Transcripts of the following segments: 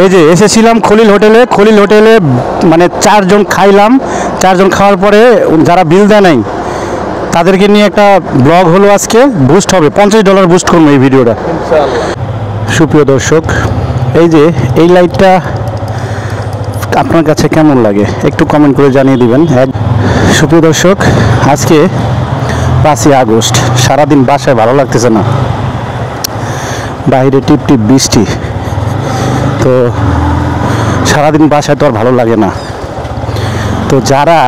এই যে এসেছিলাম খলিল হোটেলে মানে 4 জন খাইলাম। 4 জন খাওয়ার পরে যারা বিল দেয় নাই তাদেরকে নিয়ে একটা ব্লগ হলো, আজকে বুস্ট হবে, $50 বুস্ট করবো এই ভিডিওটা। সুপ্রিয় দর্শক, এই যে এই লাইটটা আপনার কাছে কেমন লাগে একটু কমেন্ট করে জানিয়ে দিবেন। সুপ্রিয় দর্শক, আজকে 5ই আগস্ট, সারাদিন বাসায় ভালো লাগতেছে না, বাইরে টিপ টিপ বৃষ্টি, তো সারাদিন বাসায় তো আর ভালো লাগে না। তো যারা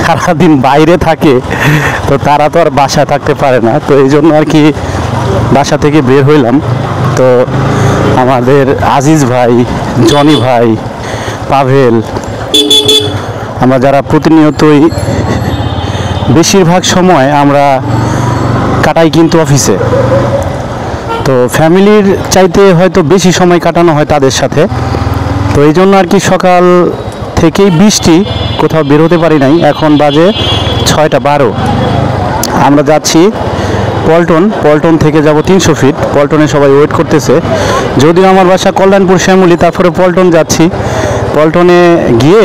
সারাদিন বাইরে থাকে তো তারা তো আর বাসায় থাকতে পারে না, তো এই জন্য আর কি বাসা থেকে বের হইলাম। তো আমাদের আজিজ ভাই, জনি ভাই, পাভেল, আমরা যারা প্রতিনিয়তই বেশিরভাগ সময় আমরা কাটাই কিন্তু অফিসে, তো ফ্যামিলির চাইতে হয়তো বেশি সময় কাটানো হয় তাদের সাথে। তো এই জন্য আর কি সকাল থেকেই বৃষ্টি, কোথাও বেরোতে পারি নাই। এখন বাজে 6:12। আমরা যাচ্ছি পল্টন থেকে যাব 300 ফিট। পল্টনে সবাই ওয়েট করতেছে, যদিও আমার বাসা কল্যাণপুর শ্যামলী, তারপরে পল্টন যাচ্ছি। পল্টনে গিয়ে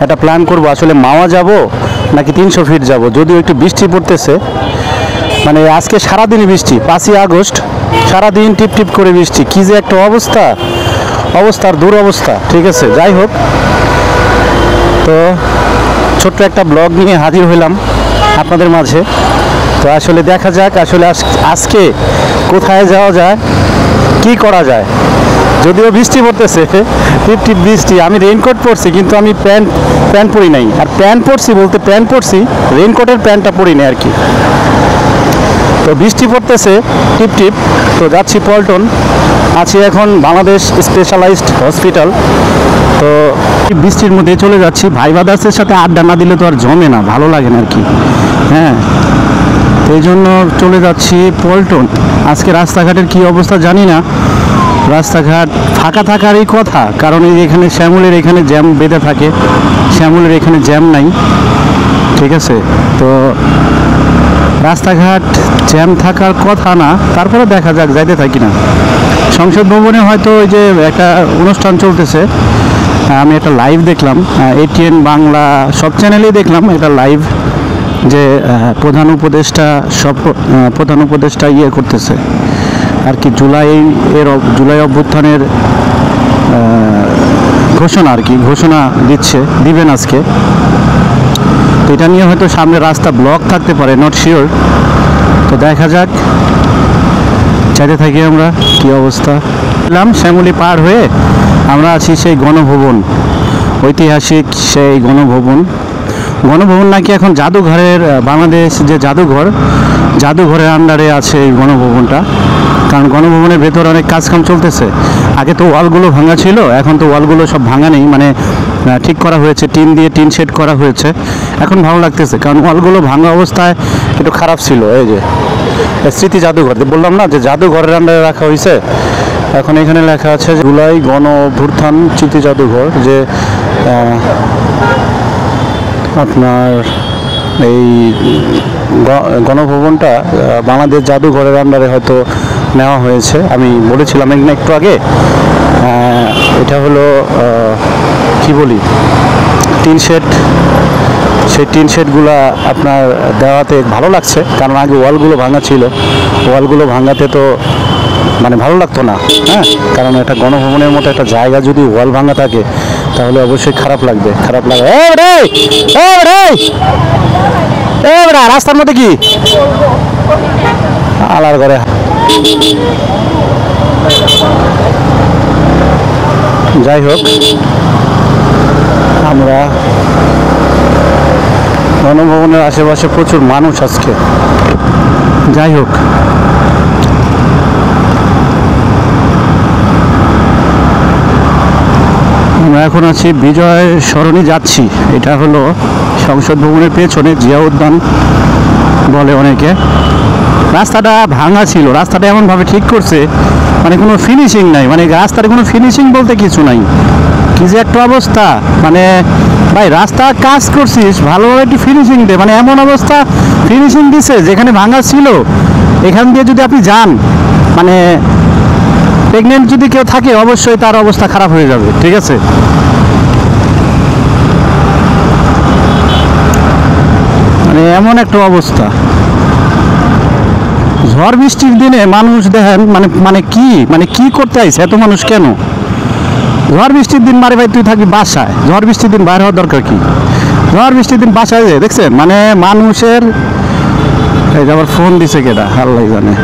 একটা প্ল্যান করব, আসলে মাওয়া যাব নাকি 300 ফিট যাব। যদিও একটু বৃষ্টি পড়তেছে, মানে আজকে সারাদিনই বৃষ্টি, 5ই আগস্ট সারাদিন টিপ টিপ করে বৃষ্টি, কী যে একটা অবস্থার দুরবস্থা। ঠিক আছে, যাই হোক, তো ছোট্ট একটা ব্লগ নিয়ে হাজির হইলাম আপনাদের মাঝে। তো আসলে দেখা যাক আসলে আজকে কোথায় যাওয়া যায়, কি করা যায়। যদিও বৃষ্টি পড়তেছে, টিপ টিপ বৃষ্টি, আমি রেইনকোট পরছি কিন্তু আমি প্যান্ট পরি নাই। আর প্যান্ট পরছি, রেইনকোটের প্যান্টটা পরি নাই আর কি। তো বৃষ্টি পড়তেছে টিপ টিপ। তো যাচ্ছি পল্টন, আছি এখন বাংলাদেশ স্পেশালাইজড হসপিটাল। তো বৃষ্টির মধ্যে চলে যাচ্ছি, ভাই ব্রাদার্সের সাথে আড্ডা না দিলে তো আর জমে না, ভালো লাগে না আর কি। হ্যাঁ, এই জন্য চলে যাচ্ছি পল্টন। আজকে রাস্তাঘাটের কি অবস্থা জানি না, রাস্তাঘাট ফাঁকা থাকারই কথা, কারণ এই এখানে শ্যামলের এখানে জ্যাম বেঁধে থাকে, শ্যামলের এখানে জ্যাম নাই। ঠিক আছে, তো রাস্তাঘাট জ্যাম থাকার কথা না, তারপরে দেখা যাক যাইতে থাকি না। সংসদ ভবনে হয়তো ওই যে একটা অনুষ্ঠান চলতেছে, আমি একটা লাইভ দেখলাম, ATN বাংলা সব চ্যানেলেই দেখলাম একটা লাইভ, যে প্রধান উপদেষ্টা ইয়ে করতেছে আর কি, জুলাই অভ্যুত্থানের ঘোষণা দিবেন আজকে। তো এটা নিয়ে হয়তো সামনে রাস্তা ব্লক থাকতে পারে, নট শিওর। তো দেখা যাক, চাইতে থাকি আমরা কি অবস্থা। শ্যামলী পার হয়ে আমরা আছি সেই গণভবন, ঐতিহাসিক সেই গণভবন নাকি এখন জাদুঘরের, বাংলাদেশ যে জাদুঘরের আন্ডারে আছে এই গণভবনটা। কারণ গণভবনের ভেতর অনেক কাজকাম চলতেছে। আগে তো ওয়ালগুলো ভাঙা ছিল, এখন তো ওয়ালগুলো সব ভাঙা নেই, মানে ঠিক করা হয়েছে, টিন দিয়ে টিন শেড করা হয়েছে। এখন ভালো লাগতেছে, কারণ ওয়ালগুলো ভাঙা অবস্থায় একটু খারাপ ছিল। এই যে স্মৃতি জাদুঘর, বললাম না যে জাদুঘরের আন্ডারে রাখা হয়েছে। এখন এখানে লেখা আছে জুলাই গণ অভ্যুত্থান স্মৃতি জাদুঘর, যে আপনার এই গণভবনটা বাংলাদেশ জাদুঘরের আন্ডারে হয়তো নেওয়া হয়েছে। আমি বলেছিলাম একটু আগে, এটা হলো কি বলি, টিন শেড। সেই টিন শেডগুলো আপনার দেওয়াতে ভালো লাগছে, কারণ আগে ওয়ালগুলো ভাঙা ছিল, ওয়ালগুলো ভাঙাতে তো মানে ভালো লাগতো না। হ্যাঁ, কারণ একটা গণভবনের মতো একটা জায়গা যদি ওয়াল ভাঙা থাকে তাহলে অবশ্যই খারাপ লাগে। রাস্তার মধ্যে কি আলার করে, যাই হোক, আমরা গণভবনের আশেপাশে প্রচুর মানুষ আজকে। যাই হোক, আমরা এখন আছি বিজয় সরণি যাচ্ছি। এটা হলো সংসদ ভবনের পেছনে জিয়া উদ্যান বলে অনেকে। রাস্তাটা ভাঙা ছিল, রাস্তাটা এমনভাবে ঠিক করছে, মানে কোনো ফিনিশিং নাই, মানে রাস্তার কোনো ফিনিশিং বলতে কিছু নাই। কি যে একটা অবস্থা, মানে ভাই রাস্তা কাজ করছিস ভালোভাবে একটু ফিনিশিং দে, মানে এমন অবস্থা ফিনিশিং দিছে যেখানে ভাঙা ছিল এখান দিয়ে যদি আপনি যান, মানে প্রেগনেন্ট যদি কেউ থাকে অবশ্যই তার অবস্থা খারাপ হয়ে যাবে, ঠিক আছে? মানে এমন একটা অবস্থা, ঝড় বৃষ্টির দিনে মানুষ দেখেন মানে কি করতে আইছে এত মানুষ কেন? ঝড় বৃষ্টির দিন মারে ভাই তুই থাকবি বাসায়, ঝড় বৃষ্টির দিন বাইরে হওয়ার দরকার কি? ঝড় বৃষ্টির দিন বাসায় যে দেখছেন মানে মানুষের, এই যে আবার ফোন দিছে কেডা আল্লাহ জানে।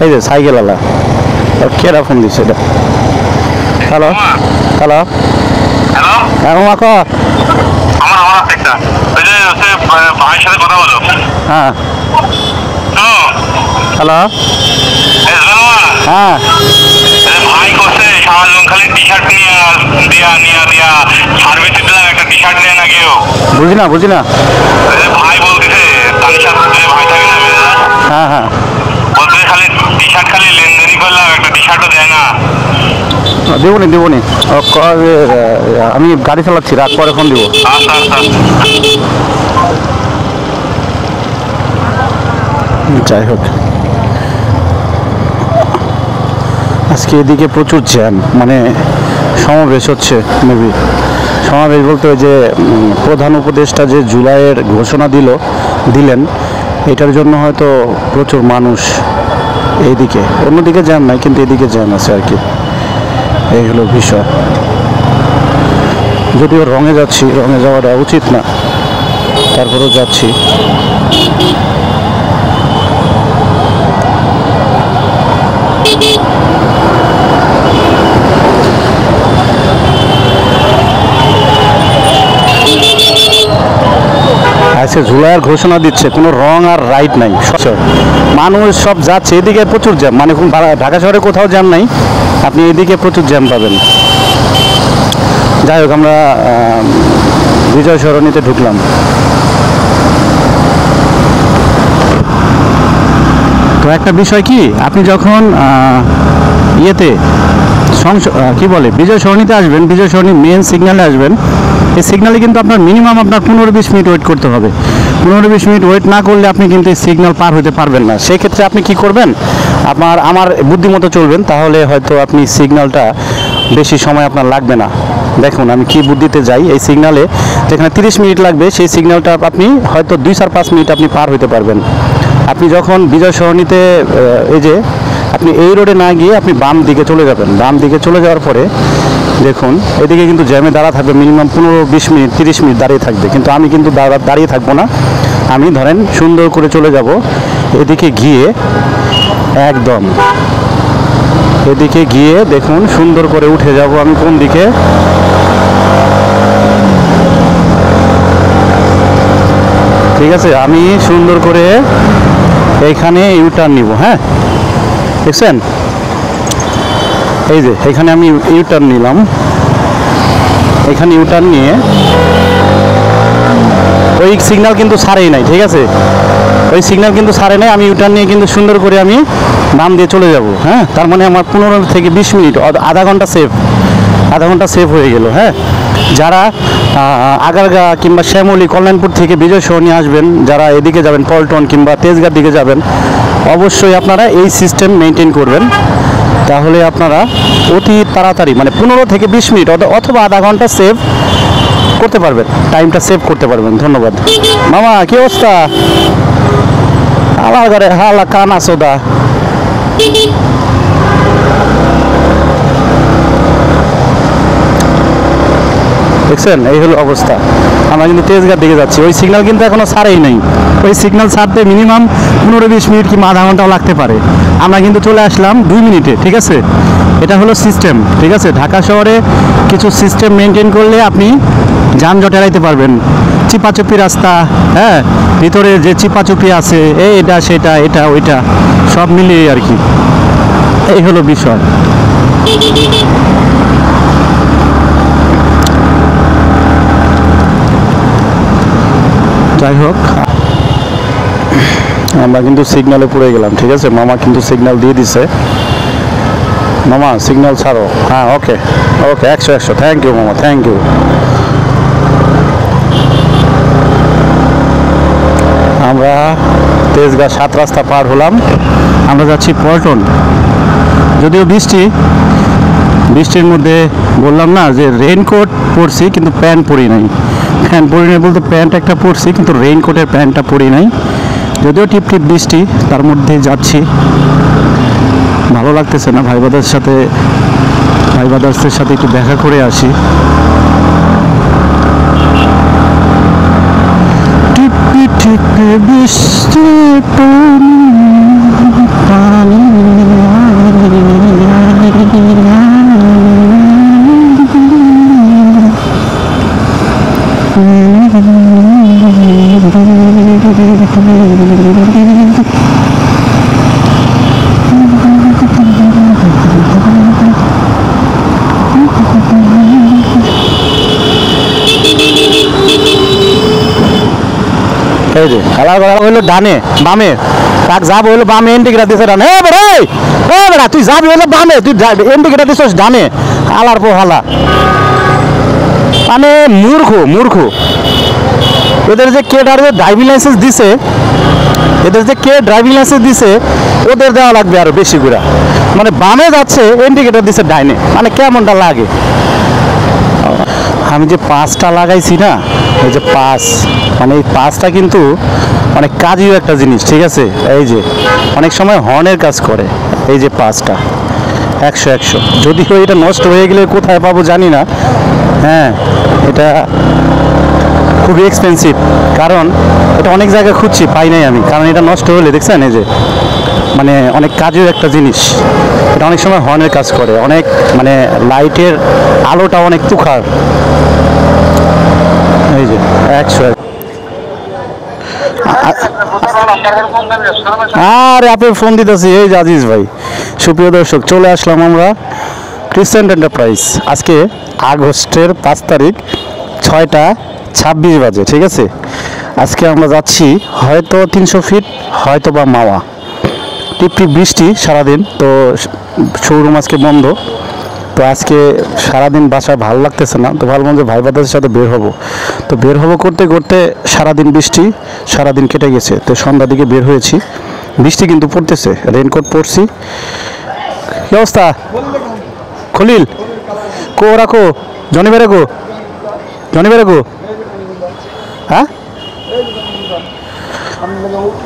এই যে সাইকেল আলা কেডা ফোন দিছে এটা? হ্যালো হ্যালো হ্যালো মামা ক ভাইয়ের সাথে কথা বলো। হ্যাঁ হ্যালো হ্যাঁ ভাই করছে শাহজাহান খালি টি শার্ট দিয়া সার্ভিসে দিলাম একটা টি শার্ট নিয়ে না কেউ বুঝি না ভাই বলতেছে তানিশার ভাই থাকে না হ্যাঁ হ্যাঁ বলতেছে খালি টি শার্ট খালি লেনদেনই করলাম একটা টি শার্টও দেয় না। দেবনি আমি গাড়ি চালাচ্ছি, রাত পরে ফোন দিব। আচ্ছা আচ্ছা যাই হোক, আজকে এদিকে প্রচুর জ্যাম, মানে সমাবেশ হচ্ছে মেবি। সমাবেশ বলতে ওই যে প্রধান উপদেষ্টা যে জুলাইয়ের ঘোষণা দিলেন, এটার জন্য হয়তো প্রচুর মানুষ এইদিকে, অন্যদিকে জ্যাম নাই কিন্তু এদিকে জ্যাম আছে আর কি, এই হলো বিষয়। যদিও রঙে যাচ্ছি, রঙে যাওয়াটা উচিত না, তারপরেও যাচ্ছি। আজকে জুলাইয়ের ঘোষণা দিচ্ছে, কোনো রং আর রাইট নাই, মানুষ সব যাচ্ছে এদিকে, প্রচুর জ্যাম, মানে ঢাকা শহরে কোথাও জ্যাম নাই, আপনি এদিকে প্রচুর জ্যাম পাবেন। যাই হোক, আমরা বিজয় সরণিতে ঢুকলাম। তো একটা বিষয় কি, আপনি যখন ইয়েতে কি বলে বিজয় সরণিতে আসবেন, বিজয় সরণি মেন সিগন্যালে আসবেন, এই সিগন্যালে কিন্তু আপনার মিনিমাম আপনার 15-20 মিনিট ওয়েট করতে হবে। 15-20 মিনিট ওয়েট না করলে আপনি কিন্তু এই সিগন্যাল পার হতে পারবেন না। সেই ক্ষেত্রে আপনি কি করবেন, আমার বুদ্ধিমতো চলবেন, তাহলে হয়তো আপনি সিগন্যালটা বেশি সময় আপনার লাগবে না। দেখুন আমি কি বুদ্ধিতে যাই, এই সিগন্যালে যেখানে 30 মিনিট লাগবে সেই সিগন্যালটা আপনি হয়তো 2-4-5 মিনিট আপনি পার হতে পারবেন। আপনি যখন বিজয় সরণিতে এই যে আপনি এই রোডে না গিয়ে আপনি বাম দিকে চলে যাবেন, বাম দিকে চলে যাওয়ার পরে দেখুন এদিকে কিন্তু জ্যামে দাঁড়া থাকবে মিনিমাম 15-20 মিনিট 30 মিনিট দাঁড়িয়ে থাকবে, কিন্তু আমি কিন্তু দাঁড়িয়ে থাকবো না। আমি ধরেন সুন্দর করে চলে যাব এদিকে গিয়ে, একদম এদিকে গিয়ে দেখুন সুন্দর করে উঠে যাব আমি কোন দিকে, ঠিক আছে? আমি সুন্দর করে এইখানে ইউটার্ন নিব, হ্যাঁ দেখছেন, এই যে এখানে আমি ইউটার্ন নিলাম, এখানে ইউটার্ন নিয়ে ওই সিগন্যাল কিন্তু ছাড়েই নাই, ঠিক আছে? ওই সিগন্যাল কিন্তু ছাড়ে নাই, আমি ইউটার্ন নিয়ে কিন্তু সুন্দর করে আমি বাম দিয়ে চলে যাব, হ্যাঁ? তার মানে আমার 15-20 মিনিট, আধা ঘন্টা সেভ হয়ে গেল, হ্যাঁ? যারা আগারগা কিংবা শ্যামলী কল্যাণপুর থেকে বিজয় সরণি আসবেন, যারা এদিকে যাবেন পল্টন কিংবা তেজগাঁর দিকে যাবেন, অবশ্যই আপনারা এই সিস্টেম মেনটেন করবেন, তাহলে আপনারা অতি তাড়াতাড়ি মানে 15-20 মিনিট অথবা আধা ঘন্টা সেভ করতে পারবেন, টাইমটা সেভ করতে পারবেন। ধন্যবাদ মামা, কি অবস্থা? আমার ঘরে হালা কানা সোদা। দেখছেন এই হলো অবস্থা। আমরা কিন্তু তেজগাঁর দিকে যাচ্ছি, ওই সিগন্যাল কিন্তু এখনো ছাড়েই নাই, ওই সিগন্যাল ছাড়তে মিনিমাম 15-20 মিনিট কিংবা আধা ঘন্টাও লাগতে পারে। আমরা কিন্তু চলে আসলাম 2 মিনিটে, ঠিক আছে? এটা হলো সিস্টেম, ঠিক আছে? ঢাকা শহরে কিছু সিস্টেম মেনটেন করলে আপনি যানজট এড়াইতে পারবেন। চিপাচুপি রাস্তা, হ্যাঁ, ভিতরে যে চিপাচুপি আছে এটা সেটা এটা ওইটা সব মিলিয়ে আর কি, এই হলো বিষয়। যাই হোক, আমরা কিন্তু সিগন্যালে পড়ে গেলাম, ঠিক আছে? মামা কিন্তু সিগন্যাল দিয়ে দিছে, মামা সিগন্যাল ছাড়ো, হ্যাঁ ওকে 100 থ্যাংক ইউ মামা, থ্যাংক ইউ। আমরা তেজগাঁ 7 রাস্তা পার হলাম, আমরা যাচ্ছি পল্টন। যদিও বৃষ্টির মধ্যে বললাম না যে রেইনকোট পরছি কিন্তু প্যান্ট পরি নাই। প্যান্ট পরি নাই বলতে প্যান্ট একটা পরছি কিন্তু রেইনকোটের প্যান্টটা পরি নাই। যদিও টিপ টিপ বৃষ্টি, তার মধ্যে যাচ্ছি, ভালো লাগতেছে না। ভাই ব্রাদার্সের সাথে একটু দেখা করে আসি। টিপি টিপি বৃষ্টি পানি হইলো ডানে বামে, কাক যাবো হইলো বামে, ইন্ডিকেটার দিছে ডানে। বেড়া তুই যাবি হইলো বামে, তুই ইন্ডিকেটার দিছিস ডানে। আলার পো হালা মানে মূর্খ। এদের যে কে ড্রাইভিং লাইসেন্স দিছে, ওদের দেওয়া লাগবে আরো বেশি করে। মানে বামে যাচ্ছে, ইন্ডিকেটার দিছে ডাইনে, মানে কেমনটা লাগে। আমি যে পাসটা লাগাইছি না, এই যে পাস, মানে এই পাসটা কিন্তু অনেক কাজের একটা জিনিস, ঠিক আছে। এই যে অনেক সময় হর্নের কাজ করে এই যে পাসটা, 100 যদিও এটা নষ্ট হয়ে গেলে কোথায় পাবো জানি না। হ্যাঁ, এটা খুবই এক্সপেন্সিভ, কারণ এটা অনেক জায়গায় খুঁজছি, পাই নাই আমি। কারণ এটা নষ্ট হলে দেখছেন এই যে মানে অনেক কাজের একটা জিনিস, এটা অনেক সময় হর্নের কাজ করে, অনেক মানে লাইটের আলোটা অনেক তুখার। এই যে 100। আরে আপনি ফোন দিতেছি, এই যে আজিজ ভাই। সুপ্রিয় দর্শক, চলে আসলাম আমরা ক্রিসেন্ট এন্টারপ্রাইজ। আজকে আগস্টের 5 তারিখ 6টা 26 বাজে, ঠিক আছে। আজকে আমরা যাচ্ছি হয়তো 300 ফিট, হয়তো বা মাওয়া। টিপটিপ বৃষ্টি সারাদিন, তো শোরুম আজকে বন্ধ। তো আজকে সারাদিন বাসায় ভালো লাগতেছে না, তো ভাবলাম যে ভাই ব্রাদার্সের সাথে বের হব করতে করতে সারাদিন বৃষ্টি, সারাদিন কেটে গেছে। তো সন্ধ্যার দিকে বের হয়েছি, বৃষ্টি কিন্তু পড়তেছে, রেইনকোট পরছি। কি অবস্থা খলিল? রাখো জনি বেড়ে হ্যাঁ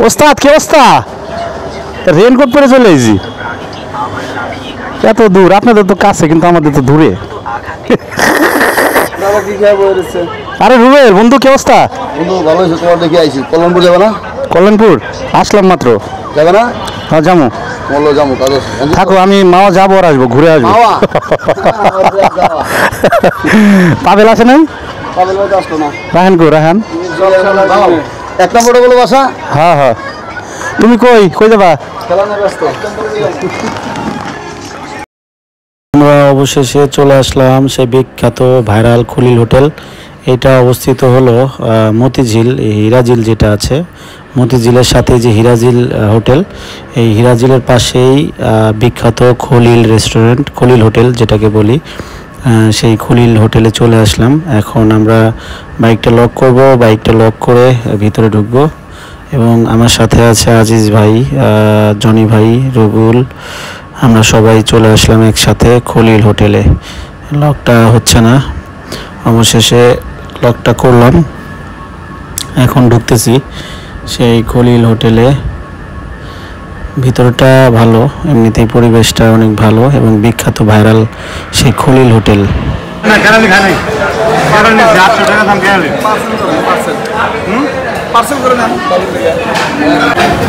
ওস্তাদ, কি অবস্থা? রেইনকোট পরে চলে এসেছি, এত দূর। আপনাদের তো কাছে, কিন্তু আমাদের তো দূরে। আরে রুবেল বন্ধু, কি অবস্থা? ভালো হয়েছে, তোমার দেখে আইছি। কল্যাণপুর যাবে না? কল্যাণপুর আসলাম মাত্র। যাবে না? হ্যাঁ যাবো। থাকো, আমি মাওয়া যাবো আর আসবো, ঘুরে আসবো। পাবেল আছে নাই? রাহান কো? রাহান 1 নম্বরে বলো বাসা। হ্যাঁ। তুমি কই যাবা? আমরা অবশেষে চলে আসলাম সেই বিখ্যাত ভাইরাল খলিল হোটেল। এটা অবস্থিত হলো মতিঝিল, হীরাঝিল যেটা আছে, মতিঝিলের সাথে যে হীরাঝিল হোটেল, এই হীরাঝিলের পাশেই বিখ্যাত খলিল রেস্টুরেন্ট, খলিল হোটেল যেটাকে বলি। সেই খলিল হোটেলে চলে আসলাম। এখন আমরা বাইকটা লক করব, বাইকটা লক করে ভিতরে ঢুকবো। এবং আমার সাথে আছে আজিজ ভাই, জনি ভাই, রুবুল। আমরা সবাই চলে আসলাম একসাথে খলিল হোটেলে। লকটা হচ্ছে না, অবশেষে লকটা করলাম। এখন ঢুকতেছি সেই খলিল হোটেলে। ভিতরটা ভালো, এমনিতেই পরিবেশটা অনেক ভালো এবং বিখ্যাত ভাইরাল সেই খলিল হোটেল।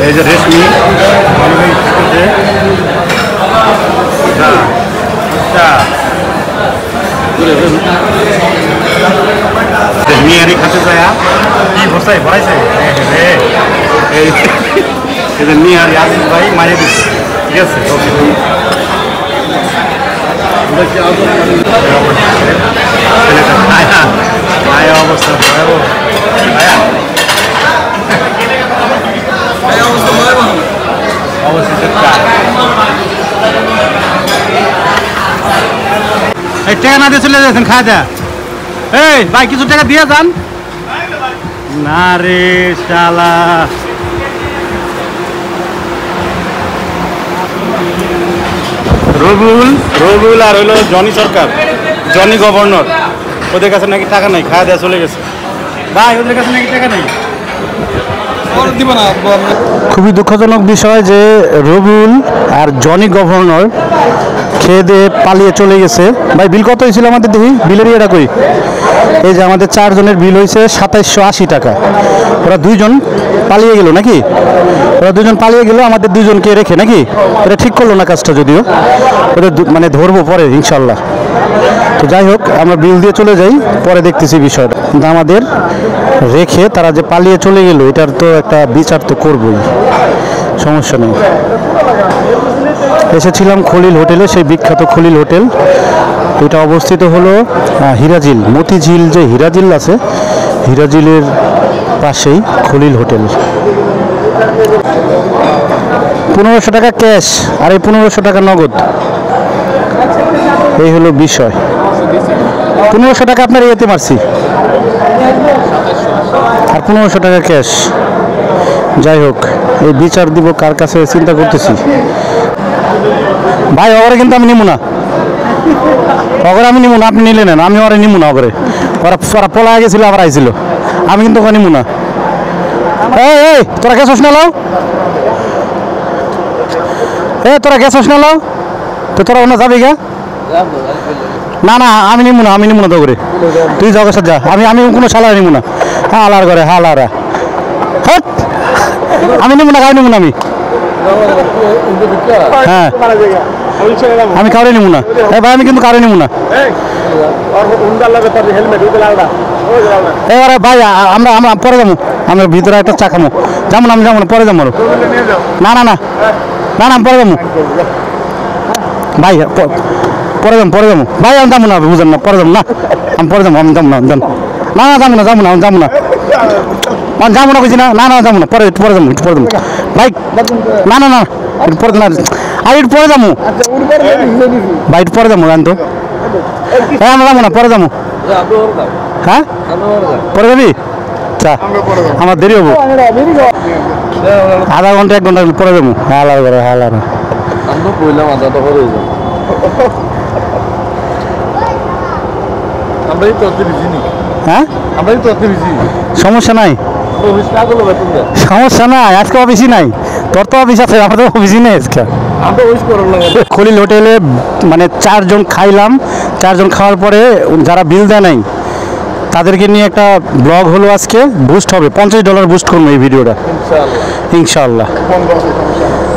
এই যে রেশমি মিয়ারি খাতে যায় কি বসাই ভরাইছে এই মিয়ারি আজিজ ভাই মারিয়ে দিচ্ছে, ঠিক আছে। অবস্থা এই টাকা না দিয়ে চলে যাচ্ছেন, খাওয়া যা। এই ভাই কিছু টাকা দিয়ে যান না রে শালা। রবিউল আর হইলো জনি সরকার, জনি গভর্নর, ওদের কাছে নাকি টাকা নাই, খাওয়া দেওয়া চলে গেছে। ভাই ওদের কাছে নাকি টাকা নাই, দিব না। খুবই দুঃখজনক বিষয় যে রবিউল আর জনি গভর্নর খেয়ে দিয়ে পালিয়ে চলে গেছে। ভাই বিল কত হয়েছিল আমাদের, দেখি বিলের ইয়েটা কই। এই যে আমাদের 4 জনের বিল হয়েছে 2780 টাকা। ওরা 2 জন পালিয়ে গেল নাকি, ওরা 2 জন পালিয়ে গেল আমাদের 2 জনকে রেখে নাকি। এটা ঠিক করলো না কাজটা, যদিও ওদের মানে ধরবো পরে ইনশাল্লাহ। তো যাই হোক, আমরা বিল দিয়ে চলে যাই, পরে দেখতেছি বিষয়টা। কিন্তু আমাদের রেখে তারা যে পালিয়ে চলে গেল, এটার তো একটা বিচার তো করবই, সমস্যা নেই। এসেছিলাম খলিল হোটেলে, সেই বিখ্যাত খলিল হোটেল। এটা অবস্থিত হলো হিরাজিল, মতিঝিল যে হিরাজিল আছে, হিরাজিলের পাশেই খলিল হোটেল। 1500 টাকা ক্যাশ আর এই 1500 টাকা নগদ, এই হলো বিষয়। 1500 টাকা আপনার ইয়েতে মারছি আর 1500 টাকা ক্যাশ। যাই হোক, এই বিচার দিব কার কাছে চিন্তা করতেছি। ভাই ওরে কিন্তু আমি নিব না, ওরে আমি নিব না, আপনি নিলে নেন, আমি ওরে নিব না। ওরে ওরা পলা গেছিল আবার আইছিল, আমি কিন্তু ওকে নিব না। এই তোরা গ্যাস না লাও, তোরা গ্যাস না লাও, তো তোরা ওনা যাবি গা? না না আমি নিব না, আমি নিব না তো করে, তুই যাও সাথে যা, আমি কোনো শালা নিব না। হ্যাঁ আলার করে, হ্যাঁ আলারা, হ্যাঁ আমি নিব না, কাউ নিব না আমি। হ্যাঁ আমি কাউরে নিব না, ভাই আমি কিন্তু কাউরে নিব না। এবারে ভাই আমরা আমরা পরে যাবো, আমরা ভিতরে একটা চা খামো, যাবো না, আমি যাবো না, পরে যাবো। না না না না না পরে যাবো ভাই, পরে যাবো ভাই, আমি যাবো না, বুঝলাম না, পরে যাবো না, আমি পরে যাবো, আমি যাবো না, না না যাবো না, যাবো না, যাবো না, যাবো না বুঝি না, না না যাবো না, পরে পরে যাবো, পরে যাবো ভাই, না না না পরে না, আর একটু পরে যাবো ভাই, একটু পরে যাবো, জান তো হ্যাঁ আমরা যাবো না, পরে যাবো। হ্যাঁ পরে যাবি, চা আমার দেরি হবো, আধা ঘন্টা 1 ঘন্টা পরে যাবো। হ্যাঁ করে, হ্যাঁ হ্যাঁ সমস্যা নাই, সমস্যা নাই, আজকে অফিসই নাই, তোর তো অফিস আছে, আমার তো অফিসই নেই আজকে। খলিল হোটেলে মানে 4 জন খাইলাম, 4 জন খাওয়ার পরে যারা বিল দেয় নাই তাদেরকে নিয়ে একটা ব্লগ হলো আজকে, বুস্ট হবে, $50 বুস্ট করবো এই ভিডিওটা ইনশাআল্লাহ।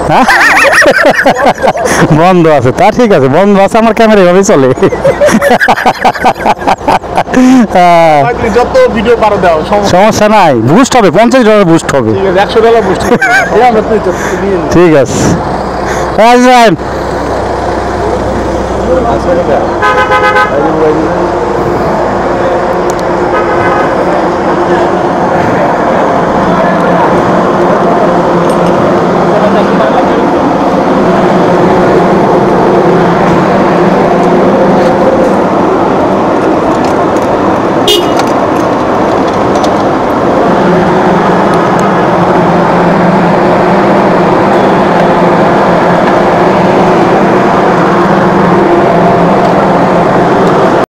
হ্যাঁ বন্ধ আছে, তা ঠিক আছে, বন্ধ আছে, আমার ক্যামেরা এভাবে চলে। যত ভিডিও পারো দাও, সমস্যা নাই, বুস্ট হবে, $50 বুস্ট হবে, $100 বুস্ট ঠিক আছে। আসবেন